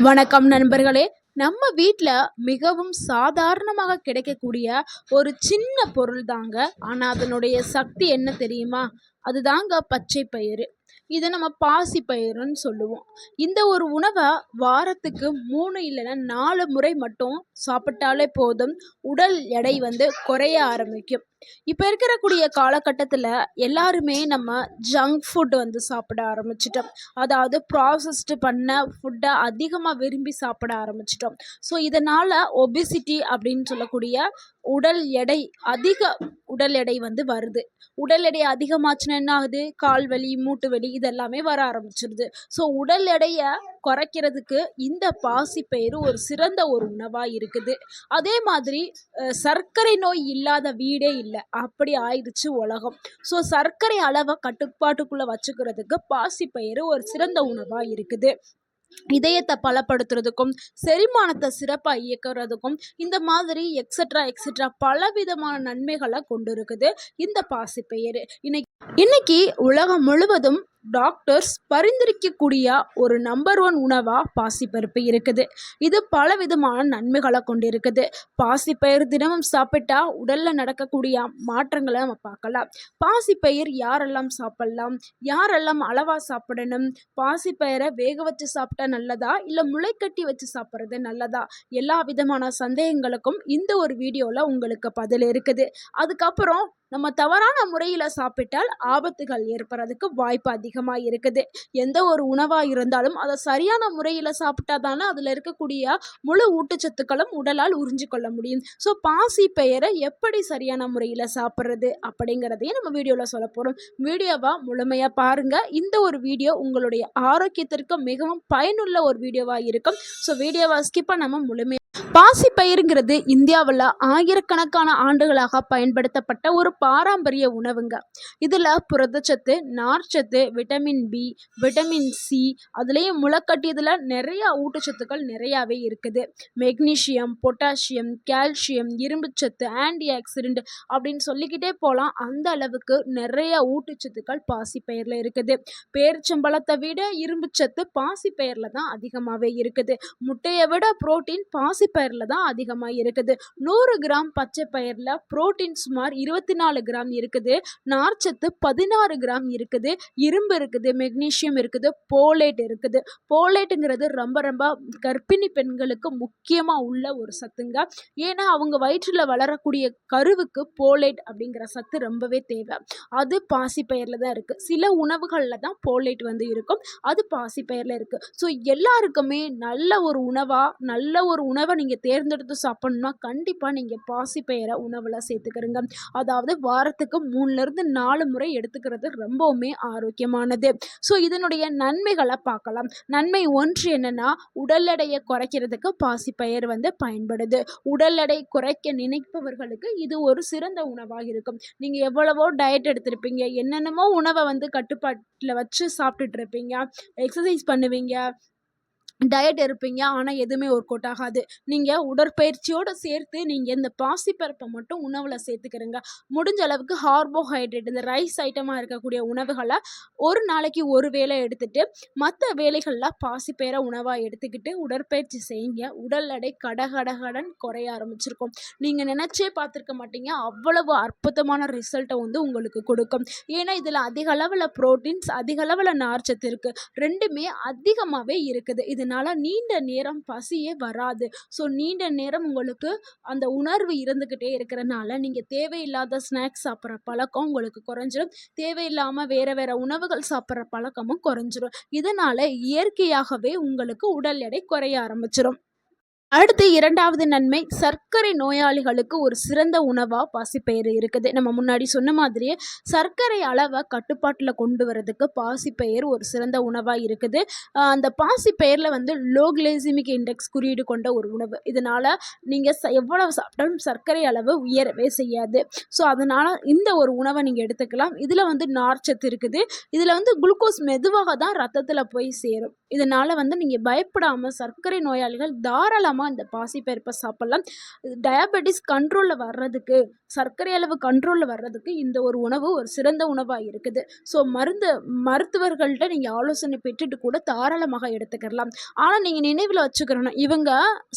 வணக்கம் நண்பர்களே. நம்ம வீட்ல மிகவும் சாதாரணமாக கிடைக்கக்கூடிய ஒரு சின்ன பொருள் தாங்க. ஆனா அதனுடைய சக்தி என்ன தெரியுமா? அதுதாங்க பச்சை பயிறு. இத நம்ம பாசி பயிறுன்னு சொல்லுவோம். இந்த ஒரு உணவ வாரத்துக்கு 3 இல்லன்னா 4 முறை மட்டும் சாப்பிட்டாலே போதும். உடல் எடை குறைய ஆரம்பிக்கும். இப்ப இருக்கக்கூடிய காலகட்டத்துல எல்லாருமே நம்ம ஜங்க் ஃபுட் சாப்பிட ஆரம்பிச்சுட்டோம். அதாவது ப்ராசஸ்டு பண்ண ஃபுட்டை அதிகமாக விரும்பி சாப்பிட ஆரம்பிச்சிட்டோம். ஸோ இதனால் ஒபிசிட்டி அப்படின்னு சொல்லக்கூடிய உடல் எடை அதிக உடல் எடை வருது. உடல் எடை அதிகமாச்சுன்னா என்ன ஆகுது? கால் வலி, மூட்டு வலி இதெல்லாமே வர ஆரம்பிச்சிருது. ஸோ உடல் எடையை குறைக்கிறதுக்கு இந்த பாசிப்பயிறு ஒரு சிறந்த ஒரு உணவாக இருக்குது. அதே மாதிரி சர்க்கரை நோய் இல்லாத வீடே இல்லை, அப்படி ஆயிடுச்சு உலகம். ஸோ சர்க்கரை அளவை கட்டுப்பாட்டுக்குள்ளே வச்சுக்கிறதுக்கு பாசிப்பயிறு ஒரு சிறந்த உணவாக இருக்குது. இதயத்தை பலப்படுத்துறதுக்கும் செரிமானத்தை சிறப்பாக இயக்கிறதுக்கும் இந்த மாதிரி எக்ஸெட்ரா பலவிதமான நன்மைகளை கொண்டு இருக்குது இந்த பாசிப்பயிறு. இன்னைக்கு உலகம் முழுவதும் டாக்டர்ஸ் பரிந்துரைக்கக்கூடிய ஒரு நம்பர் 1 உணவாக பாசிப்பருப்பு இருக்குது. இது பலவிதமான நன்மைகளை கொண்டு இருக்குது. பாசிப்பயிறு தினமும் சாப்பிட்டா உடலில் நடக்கக்கூடிய மாற்றங்களை நம்ம பார்க்கலாம். பாசிப்பயிர் யாரெல்லாம் சாப்பிடலாம், யாரெல்லாம் அளவாக சாப்பிடணும், பாசிப்பயிரை வேக வச்சு சாப்பிட்டா நல்லதா இல்லை முளைக்கட்டி வச்சு சாப்பிட்றது நல்லதா, எல்லா விதமான சந்தேகங்களுக்கும் இந்த ஒரு வீடியோவில் உங்களுக்கு பதில் இருக்குது. அதுக்கப்புறம் நம்ம தவறான முறையில் சாப்பிட்டால் ஆபத்துகள் ஏற்படுறதுக்கு வாய்ப்பு அதிகமாக இருக்குது. எந்த ஒரு உணவாக இருந்தாலும் அதை சரியான முறையில் சாப்பிட்டா தானே அதில் இருக்கக்கூடிய முழு ஊட்டச்சத்துக்களும் உடலால் உறிஞ்சி கொள்ள முடியும். ஸோ பாசி பயிரை எப்படி சரியான முறையில் சாப்பிட்றது அப்படிங்கிறதையும் நம்ம வீடியோவில் சொல்ல போகிறோம். வீடியோவை முழுமையாக பாருங்கள். இந்த ஒரு வீடியோ உங்களுடைய ஆரோக்கியத்திற்கு மிகவும் பயனுள்ள ஒரு வீடியோவாக இருக்கும். ஸோ வீடியோவை ஸ்கிப் பண்ணாமல் முழுமையாக பாசிப்பயிறுங்கிறது இந்தியாவில் ஆயிரக்கணக்கான ஆண்டுகளாக பயன்படுத்தப்பட்ட ஒரு பாரம்பரிய உணவுங்க. இதில் புரதச்சத்து, நார்ச்சத்து, விட்டமின் பி, விட்டமின் சி, அதுலேயும் முளைக்கட்டியதில் நிறையா ஊட்டச்சத்துக்கள் நிறையாவே இருக்குது. மெக்னீஷியம், பொட்டாசியம், கால்சியம், இரும்புச்சத்து, ஆன்டி ஆக்சிடென்ட் அப்படின்னு சொல்லிக்கிட்டே போகலாம். அந்த அளவுக்கு நிறைய ஊட்டச்சத்துக்கள் பாசிப்பயிரில் இருக்குது. பேரிச்சம்பழத்தை விட இரும்புச்சத்து பாசிப்பயிரில் தான் அதிகமாகவே இருக்குது. முட்டையை விட புரோட்டீன் பாசிப்பயிரில் தான் அதிகமாக இருக்குது. 100 கிராம் பச்சை பயிரில் புரோட்டீன் சுமார் 24 கிராம் இருக்குது. நார்ச்சத்து 16 கிராம் இருக்குது. இரும்பு இருக்குது, மெக்னீஷியம் இருக்குது, போலேட் இருக்குது. போலேட்டுங்கிறது ரொம்ப ரொம்ப கர்ப்பிணி பெண்களுக்கு முக்கியமாக உள்ள ஒரு சத்துங்க. ஏன்னா அவங்க வயிற்றில் வளரக்கூடிய கருவுக்கு போலேட் அப்படிங்கிற சத்து ரொம்பவே தேவை. அது பாசிப்பயிரில் தான் இருக்குது. சில உணவுகளில் தான் போலேட் இருக்கும். அது பாசிப்பயிரில் இருக்குது. ஸோ எல்லாருக்குமே நல்ல ஒரு உணவை நீங்கள் தேர்ந்தெடுத்து சாப்பிட்ணுன்னா கண்டிப்பாக நீங்கள் பாசிப்பயிரை உணவில் சேர்த்துக்கிறங்க. அதாவது வாரத்துக்கு 3லேருந்து 4 முறை எடுத்துக்கிறது ரொம்பவுமே ஆரோக்கியமானது. ஸோ இதனுடைய நன்மைகளை பார்க்கலாம். நன்மை 1 என்னென்னா, உடல் எடையை குறைக்கிறதுக்கு பாசிப்பயிர் பயன்படுது. உடல் எடை குறைக்க நினைப்பவர்களுக்கு இது ஒரு சிறந்த உணவாக இருக்கும். நீங்கள் எவ்வளவோ டயட் எடுத்திருப்பீங்க, என்னென்னமோ உணவை கட்டுப்பாட்டில் வச்சு சாப்பிட்டுட்டு இருப்பீங்க, எக்ஸசைஸ் பண்ணுவீங்க, டயட் இருப்பீங்க, ஆனால் எதுவுமே ஒர்க் அவுட் ஆகாது. நீங்கள் உடற்பயிற்சியோடு சேர்த்து நீங்கள் இந்த பாசிப்பருப்பை மட்டும் உணவில் சேர்த்துக்கிறங்க. முடிஞ்ச அளவுக்கு கார்போஹைட்ரேட், இந்த ரைஸ் ஐட்டமாக இருக்கக்கூடிய உணவுகளை ஒரு நாளைக்கு ஒரு வேளை எடுத்துகிட்டு மற்ற வேலைகளில் பாசிப்பயிரை உணவாக எடுத்துக்கிட்டு உடற்பயிற்சி செய்யுங்க. உடல் எடை கடகடகடன் குறைய ஆரம்பிச்சிருக்கும். நீங்கள் நினச்சே பார்த்துருக்க மாட்டீங்க, அவ்வளவு அற்புதமான ரிசல்ட்டை உங்களுக்கு கொடுக்கும். ஏன்னா இதில் அதிக அளவில் ப்ரோட்டீன்ஸ், அதிக அளவில் நார்ச்சத்து இருக்குது. ரெண்டுமே அதிகமாகவே இருக்குது. இதனால் நீண்ட நேரம் பசியே வராது. ஸோ நீண்ட நேரம் உங்களுக்கு அந்த உணர்வு இருந்துக்கிட்டே இருக்கிறனால நீங்கள் தேவையில்லாத ஸ்நாக்ஸ் சாப்பிட்ற பழக்கம் உங்களுக்கு குறைஞ்சிடும். தேவையில்லாமல் வேறு உணவுகள் சாப்பிட்ற பழக்கமும் குறைஞ்சிரும். இதனால் இயற்கையாகவே உங்களுக்கு உடல் எடை குறைய ஆரம்பிச்சிடும். அடுத்து 2வது நன்மை, சர்க்கரை நோயாளிகளுக்கு ஒரு சிறந்த உணவாக பாசிப்பயிறு இருக்குது. நம்ம முன்னாடி சொன்ன மாதிரியே சர்க்கரை அளவை கட்டுப்பாட்டில் கொண்டு வரதுக்கு பாசிப்பயிறு ஒரு சிறந்த உணவாக இருக்குது. அந்த பாசிப்பயிரில் லோ கிளைசிமிக் இண்டெக்ஸ் குறியீடு கொண்ட ஒரு உணவு. இதனால் நீங்கள் எவ்வளவு சாப்பிட்டாலும் சர்க்கரை அளவு உயரவே செய்யாது. ஸோ அதனால் இந்த ஒரு உணவை நீங்கள் எடுத்துக்கலாம். இதில் நார்ச்சத்து இருக்குது. இதில் குளுக்கோஸ் மெதுவாக தான் ரத்தத்தில் போய் சேரும். இதனால் நீங்கள் பயப்படாமல் சர்க்கரை நோயாளிகள் தாராளமாக தாராளமாக இந்த பாசிப்பருப்பை சாப்பிட்லாம். டயபெட்டிஸ் கண்ட்ரோலில் வர்றதுக்கு, சர்க்கரை அளவு கண்ட்ரோலில் வர்றதுக்கு இந்த ஒரு உணவு ஒரு சிறந்த உணவாக இருக்குது. ஸோ மருத்துவர்கள்ட்ட நீங்கள் ஆலோசனை பெற்றுட்டு கூட தாராளமாக எடுத்துக்கலாம். ஆனால் நீங்கள் நினைவில் வச்சுக்கிறணும், இவங்க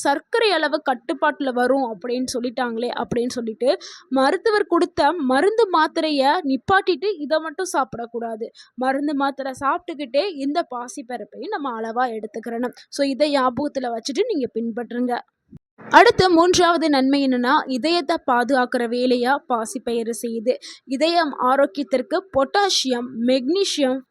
சர்க்கரை அளவு கட்டுப்பாட்டில் வரும் அப்படின்னு சொல்லிட்டாங்களே அப்படின்னு சொல்லிட்டு மருத்துவர் கொடுத்த மருந்து மாத்திரையை நிப்பாட்டிட்டு இதை மட்டும் சாப்பிடக்கூடாது. மருந்து மாத்திரை சாப்பிட்டுக்கிட்டே இந்த பாசிப்பருப்பையும் நம்ம அளவாக எடுத்துக்கிறணும். ஸோ இதை ஞாபகத்தில் வச்சுட்டு நீங்கள் பின்பற்றுங்க. அடுத்து 3வது நன்மை என்னன்னா, இதயத்தை பாதுகாக்கிற வேலையா பாசிப்பயிறு செய்யுது. இதயம் ஆரோக்கியத்திற்கு பொட்டாசியம், மெக்னீசியம்,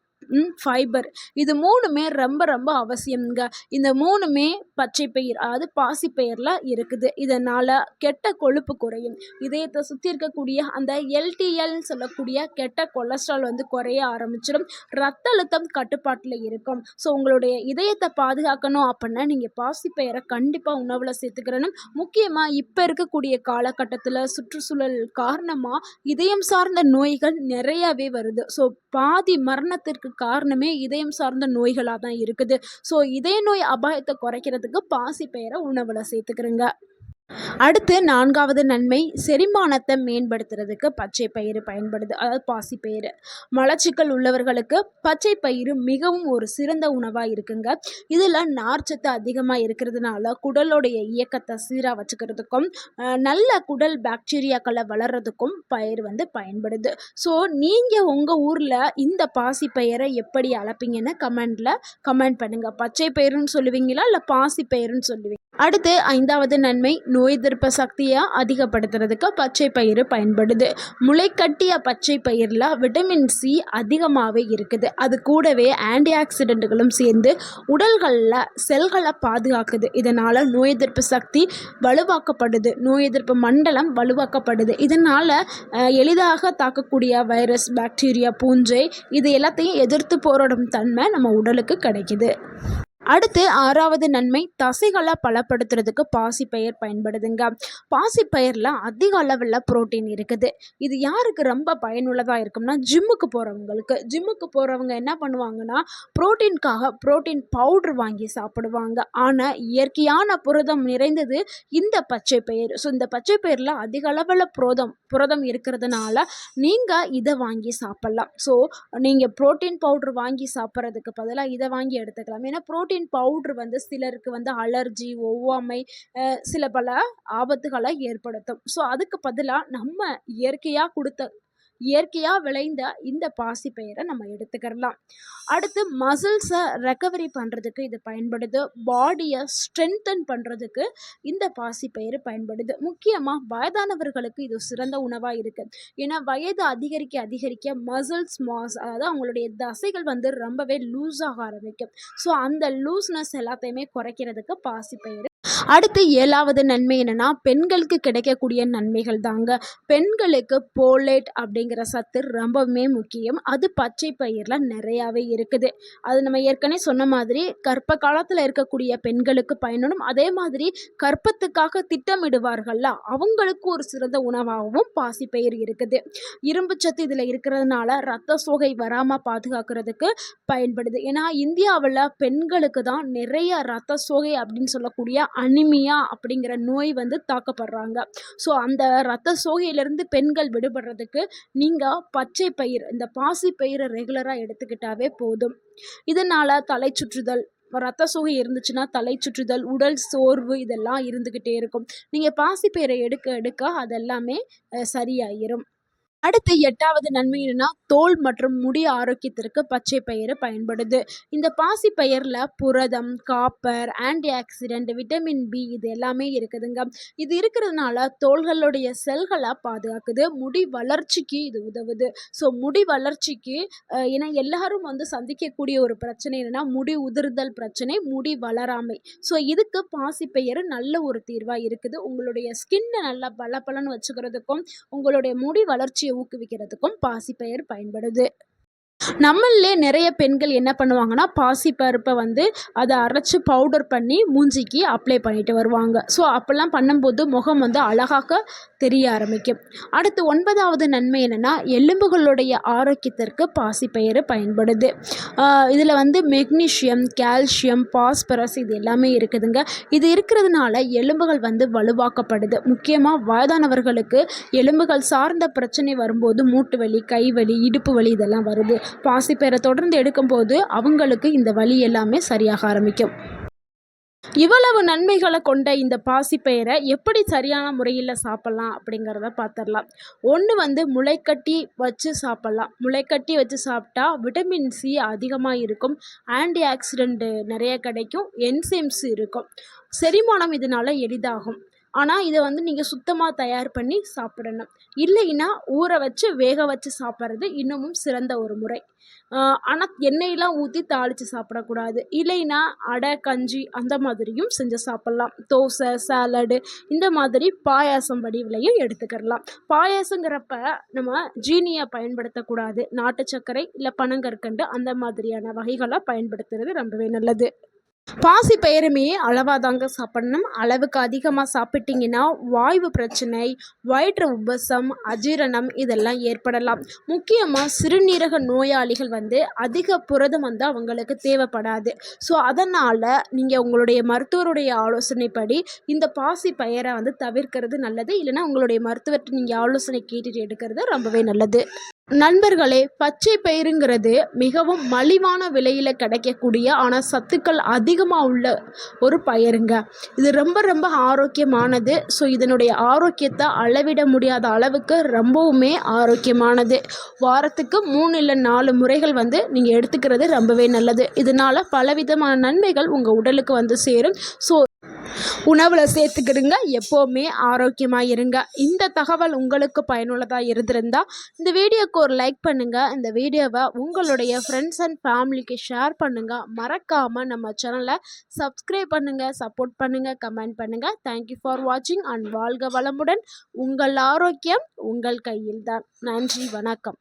ஃபைபர் இது 3மே ரொம்ப ரொம்ப அவசியம்ங்க. இந்த 3மே பச்சைப்பயிர் அதாவது பாசிப்பயிரில் இருக்குது. இதனால் கெட்ட கொழுப்பு குறையும். இதயத்தை சுற்றி இருக்கக்கூடிய அந்த எல்டிஎல்னு சொல்லக்கூடிய கெட்ட கொலஸ்ட்ரால் வந்து குறைய ஆரம்பிச்சிடும். ரத்த அழுத்தம் கட்டுப்பாட்டில் இருக்கும். ஸோ உங்களுடைய இதயத்தை பாதுகாக்கணும் அப்படின்னா நீங்கள் பாசிப்பயிரை கண்டிப்பாக உணவில் சேர்த்துக்கிறணும். முக்கியமாக இப்போ இருக்கக்கூடிய காலகட்டத்தில் சுற்றுச்சூழல் காரணமாக இதயம் சார்ந்த நோய்கள் நிறையாவே வருது. ஸோ பாதி மரணத்திற்கு காரணமே இதயம் சார்ந்த நோய்களாக தான் இருக்குது. ஸோ இதய நோய் அபாயத்தை குறைக்கிறதுக்கு பாசிப்பயிரை உணவில் சேர்த்துக்கிறேங்க. அடுத்து 4வது நன்மை, செரிமானத்தை மேம்படுத்துறதுக்கு பச்சை பயிறு பயன்படுது. அதாவது பாசிப்பயிறு. மலச்சிக்கல் உள்ளவர்களுக்கு பச்சை பயிறு மிகவும் ஒரு சிறந்த உணவாக இருக்குங்க. இதில் நார்ச்சத்து அதிகமாக இருக்கிறதுனால குடலுடைய இயக்கத்தை சீராக வச்சுக்கிறதுக்கும் நல்ல குடல் பாக்டீரியாக்களை வளர்கிறதுக்கும் பயிர் வந்து பயன்படுது. ஸோ நீங்கள் உங்கள் ஊரில் இந்த பாசிப்பயிரை எப்படி அழைப்பீங்கன்னு கமெண்ட் பண்ணுங்கள். பச்சை பயிறுன்னு சொல்லுவீங்களா இல்லை பாசிப்பயிறுன்னு சொல்லுவீங்க? அடுத்து 5வது நன்மை, நோய் எதிர்ப்பு சக்தியை அதிகப்படுத்துறதுக்கு பச்சை பயிறு பயன்படுது. முளைக்கட்டிய பச்சை பயிரில் விட்டமின் சி அதிகமாகவே இருக்குது. அது கூடவே ஆன்டி ஆக்சிடென்ட்டுகளும் சேர்ந்து உடல்களில் செல்களை பாதுகாக்குது. இதனால் நோய் எதிர்ப்பு சக்தி வலுவாக்கப்படுது. நோய் எதிர்ப்பு மண்டலம் வலுவாக்கப்படுது. இதனால் எளிதாக தாக்கக்கூடிய வைரஸ், பாக்டீரியா, பூஞ்சை இது எல்லாத்தையும் எதிர்த்து போராடும் தன்மை நம்ம உடலுக்கு கிடைக்குது. அடுத்து 6வது நன்மை, தசைகளை பலப்படுத்துறதுக்கு பாசிப்பயிர் பயன்படுதுங்க. பாசிப்பயிரில் அதிக அளவில் புரோட்டீன் இருக்குது. இது யாருக்கு ரொம்ப பயனுள்ளதாக இருக்கும்னா, ஜிம்முக்கு போகிறவங்க என்ன பண்ணுவாங்கன்னா, புரோட்டீன் பவுடர் வாங்கி சாப்பிடுவாங்க. ஆனால் இயற்கையான புரதம் நிறைந்தது இந்த பச்சை பயிர். ஸோ இந்த பச்சை பயிரில் அதிக அளவில் புரதம் இருக்கிறதுனால நீங்கள் இதை வாங்கி சாப்பிட்லாம். ஸோ நீங்கள் புரோட்டீன் பவுடர் வாங்கி சாப்பிட்றதுக்கு பதிலாக இதை வாங்கி எடுத்துக்கலாம். ஏன்னா புரோட்டீன் பவுடர் வந்து சிலருக்கு வந்து அலர்ஜி, ஒவ்வாமை, சில பல ஆபத்துகளை ஏற்படுத்தும். ஸோ அதுக்கு பதிலாக நம்ம இயற்கையாக விளைந்த இந்த பாசிப்பயிரை நம்ம எடுத்துக்கலாம். அடுத்து மசில்ஸை ரெக்கவரி பண்ணுறதுக்கு இது பயன்படுது. பாடியை ஸ்ட்ரென்தன் பண்ணுறதுக்கு இந்த பாசிப்பயிறு பயன்படுது. முக்கியமாக வயதானவர்களுக்கு இது சிறந்த உணவாக இருக்குது. ஏன்னா வயது அதிகரிக்க மசில்ஸ் மாஸ் அதாவது அவங்களுடைய தசைகள் வந்து ரொம்பவே லூஸாக ஆரம்பிக்கும். ஸோ அந்த லூஸ்னஸ் எல்லாத்தையுமே குறைக்கிறதுக்கு பாசிப்பயிறு. அடுத்து 7வது நன்மை என்னென்னா, பெண்களுக்கு கிடைக்கக்கூடிய நன்மைகள் தாங்க. பெண்களுக்கு போலேட் அப்படிங்கிற சத்து ரொம்பவுமே முக்கியம். அது பச்சை பயிரில் நிறையாவே இருக்குது. அது நம்ம ஏற்கனவே சொன்ன மாதிரி கர்ப்ப காலத்தில் இருக்கக்கூடிய பெண்களுக்கு பயனுடும். அதே மாதிரி கர்ப்பத்துக்காக திட்டமிடுவார்கள்ல அவங்களுக்கு ஒரு சிறந்த உணவாகவும் பாசிப்பயிர் இருக்குது. இரும்பு சத்து இதில் இருக்கிறதுனால ரத்த சோகை வராமல் பாதுகாக்கிறதுக்கு பயன்படுது. ஏன்னா இந்தியாவில் பெண்களுக்கு தான் நிறைய ரத்த சோகை அப்படின்னு சொல்லக்கூடிய அனிமியா அப்படிங்கிற நோய் வந்து தாக்கப்படுறாங்க. ஸோ அந்த ரத்த சோகையிலிருந்து பெண்கள் விடுபடுறதுக்கு நீங்கள் பச்சை பயிர் இந்த பாசிப்பயிரை ரெகுலராக எடுத்துக்கிட்டாவே போதும். இதனால் தலை சுற்றுதல், ரத்த சோகை இருந்துச்சுன்னா தலை சுற்றுதல், உடல் சோர்வு இதெல்லாம் இருந்துக்கிட்டே இருக்கும். நீங்கள் பாசிப்பயிரை எடுக்க அதெல்லாமே சரியாயிரும். அடுத்து 8வது நன்மை என்னன்னா, தோல் மற்றும் முடி ஆரோக்கியத்திற்கு பச்சை பயிறு பயன்படுது. இந்த பாசி பயிரில் புரதம், copper, antioxidant, vitamin B இது எல்லாமே இருக்குதுங்க. இது இருக்கிறதுனால தோள்களுடைய செல்களை பாதுகாக்குது. முடி வளர்ச்சிக்கு இது உதவுது. ஸோ முடி வளர்ச்சிக்கு ஏன்னா எல்லாரும் வந்து சந்திக்கக்கூடிய ஒரு பிரச்சனை என்னன்னா, முடி உதிர்தல் பிரச்சனை, முடி வளராமை. ஸோ இதுக்கு பாசிப்பயிறு நல்ல ஒரு தீர்வாக இருக்குது. உங்களுடைய ஸ்கின்னை நல்லா பளபளன்னு வச்சுக்கிறதுக்கும் உங்களுடைய முடி வளர்ச்சியை ஊக்குவிக்கிறதுக்கும் பாசிப்பயிர் பயன்படுது. நம்மளிலே நிறைய பெண்கள் என்ன பண்ணுவாங்கன்னா, பாசிப்பருப்பை வந்து அதை அரைச்சு பவுடர் பண்ணி மூஞ்சிக்கு அப்ளை பண்ணிட்டு வருவாங்க. ஸோ அப்போல்லாம் பண்ணும்போது முகம் வந்து அழகாக தெரிய ஆரம்பிக்கும். அடுத்து 9வது நன்மை என்னென்னா, எலும்புகளுடைய ஆரோக்கியத்திற்கு பாசிப்பயிறு பயன்படுது. இதில் வந்து மெக்னீஷியம், கால்சியம், பாஸ்பரஸ் இது எல்லாமே இருக்குதுங்க. இது இருக்கிறதுனால எலும்புகள் வந்து வலுவாக்கப்படுது. முக்கியமாக வயதானவர்களுக்கு எலும்புகள் சார்ந்த பிரச்சனை வரும்போது மூட்டு வலி, கை வலி, இடுப்பு வலி இதெல்லாம் வருது. பாசிப்பயிரை தொடர்ந்து எடுக்கும்போது அவங்களுக்கு இந்த வலி எல்லாமே சரியாக ஆரம்பிக்கும். இவ்வளவு நன்மைகளை கொண்ட இந்த பாசிப்பயிரை எப்படி சரியான முறையில் சாப்பிட்லாம் அப்படிங்கிறத பார்த்துடலாம். ஒன்று வந்து முளைக்கட்டி வச்சு சாப்பிட்லாம். முளைக்கட்டி வச்சு சாப்பிட்டா விட்டமின் சி அதிகமாக இருக்கும், ஆன்டி ஆக்சிடென்ட் நிறைய கிடைக்கும், என்சைம்ஸ் இருக்கும், செரிமானம் இதனால் எளிதாகும். ஆனால் இதை வந்து நீங்கள் சுத்தமாக தயார் பண்ணி சாப்பிடணும். இல்லைன்னா ஊற வச்சு வேக வச்சு சாப்பிட்றது இன்னமும் சிறந்த ஒரு முறை. ஆனால் எண்ணெயெலாம் ஊற்றி தாளித்து சாப்பிடக்கூடாது. இல்லைன்னா அடை, கஞ்சி அந்த மாதிரியும் செஞ்சு சாப்பிட்லாம். தோசை, சாலடு இந்த மாதிரி பாயாசம் வடிவிலையும் எடுத்துக்கிடலாம். பாயாசங்கிறப்ப நம்ம ஜீனியை பயன்படுத்தக்கூடாது. நாட்டு சர்க்கரை இல்லை பனங்கற்கண்டு அந்த மாதிரியான வகைகளை பயன்படுத்துறது ரொம்பவே நல்லது. பாசிப்பயிறுமே அளவாக தாங்க சாப்பிடணும். அளவுக்கு அதிகமாக சாப்பிட்டிங்கன்னா வாய்வு பிரச்சனை, வயிற்று உபசம், அஜீரணம் இதெல்லாம் ஏற்படலாம். முக்கியமாக சிறுநீரக நோயாளிகள் வந்து அதிக புரதம் வந்து அவங்களுக்கு தேவைப்படாது. ஸோ அதனால் நீங்கள் உங்களுடைய மருத்துவருடைய ஆலோசனைப்படி இந்த பாசிப்பயிரை வந்து தவிர்க்கிறது நல்லது. இல்லைனா உங்களுடைய மருத்துவர்கிட்ட நீங்கள் ஆலோசனை கேட்டுட்டு எடுக்கிறது ரொம்பவே நல்லது. நண்பர்களே, பச்சை பயிறுங்கிறது மிகவும் மலிவான விலையில் கிடைக்கக்கூடிய ஆனால் சத்துக்கள் அதிகமாக உள்ள ஒரு பயிருங்க. இது ரொம்ப ரொம்ப ஆரோக்கியமானது. ஸோ இதனுடைய ஆரோக்கியத்தை அளவிட முடியாத அளவுக்கு ரொம்பவுமே ஆரோக்கியமானது. வாரத்துக்கு 3 இல்லை 4 முறைகள் வந்து நீங்கள் எடுத்துக்கிறது ரொம்பவே நல்லது. இதனால் பலவிதமான நன்மைகள் உங்கள் உடலுக்கு வந்து சேரும். ஸோ உணவில் சேர்த்துக்கிடுங்க. எப்போவுமே ஆரோக்கியமாக இருங்க. இந்த தகவல் உங்களுக்கு பயனுள்ளதாக இருந்திருந்தால் இந்த வீடியோக்கு ஒரு லைக் பண்ணுங்கள். இந்த வீடியோவை உங்களுடைய ஃப்ரெண்ட்ஸ் அண்ட் ஃபேமிலிக்கு ஷேர் பண்ணுங்கள். மறக்காமல் நம்ம சேனலை சப்ஸ்கிரைப் பண்ணுங்கள், சப்போர்ட் பண்ணுங்கள், கமெண்ட் பண்ணுங்கள். தேங்க்யூ ஃபார் வாட்சிங் அண்ட் வாழ்க வளமுடன். உங்கள் ஆரோக்கியம் உங்கள் கையில் தான். நன்றி, வணக்கம்.